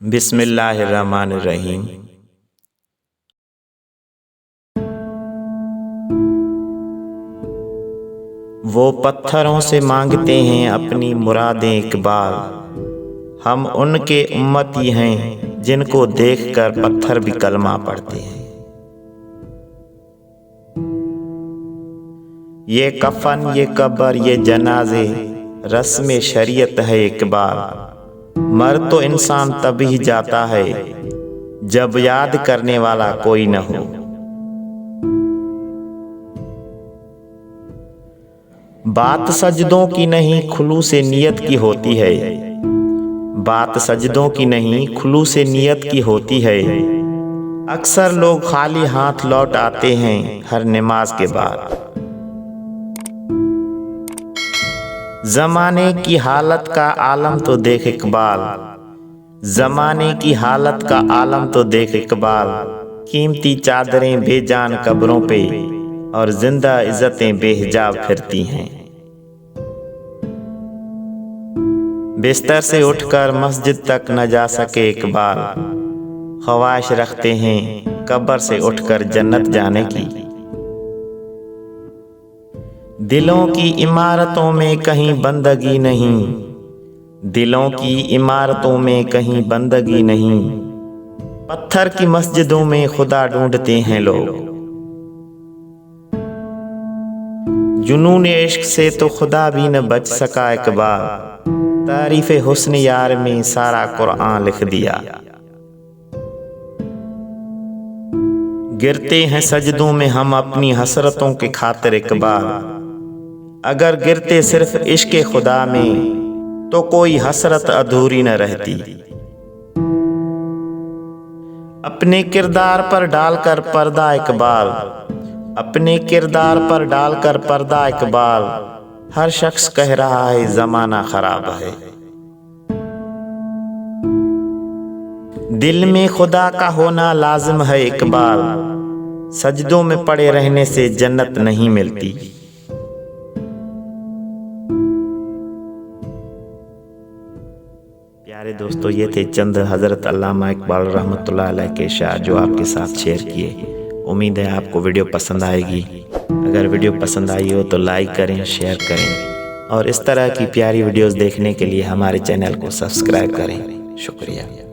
بسم اللہ الرحمن الرحیم۔ وہ پتھروں سے مانگتے ہیں اپنی مرادیں اقبال، ہم ان کے امتی ہیں جن کو دیکھ کر پتھر بھی کلمہ پڑھتے ہیں۔ یہ کفن، یہ قبر، یہ جنازے رسم شریعت ہے اقبال، مر تو انسان تبھی جاتا ہے جب یاد کرنے والا کوئی نہ ہو۔ بات سجدوں کی نہیں خلوص نیت کی ہوتی ہے، بات سجدوں کی نہیں خلوص نیت کی ہوتی ہے۔ اکثر لوگ خالی ہاتھ لوٹ آتے ہیں ہر نماز کے بعد۔ زمانے کی حالت کا عالم تو دیکھ اقبال، زمانے کی حالت کا عالم تو دیکھ اقبال، قیمتی چادریں بے جان قبروں پہ اور زندہ عزتیں بے حجاب پھرتی ہیں۔ بستر سے اٹھ کر مسجد تک نہ جا سکے اقبال، خواہش رکھتے ہیں قبر سے اٹھ کر جنت جانے کی۔ دلوں کی عمارتوں میں کہیں بندگی نہیں، دلوں کی عمارتوں میں کہیں بندگی نہیں، پتھر کی مسجدوں میں خدا ڈھونڈتے ہیں لوگ۔ جنون عشق سے تو خدا بھی نہ بچ سکا اقبال، تعریف حسن یار میں سارا قرآن لکھ دیا۔ گرتے ہیں سجدوں میں ہم اپنی حسرتوں کے خاطر اقبال، اگر گرتے صرف عشق خدا میں تو کوئی حسرت ادھوری نہ رہتی۔ اپنے کردار پر ڈال کر پردہ اقبال، اپنے کردار پر ڈال کر پردہ اقبال، ہر شخص کہہ رہا ہے زمانہ خراب ہے۔ دل میں خدا کا ہونا لازم ہے اقبال، سجدوں میں پڑے رہنے سے جنت نہیں ملتی۔ پیارے دوستو، یہ تھے چند حضرت علامہ اقبال رحمۃ اللہ علیہ کے اشعار جو آپ کے ساتھ شیئر کیے۔ امید ہے آپ کو ویڈیو پسند آئے گی۔ اگر ویڈیو پسند آئی ہو تو لائک کریں، شیئر کریں، اور اس طرح کی پیاری ویڈیوز دیکھنے کے لیے ہمارے چینل کو سبسکرائب کریں۔ شکریہ۔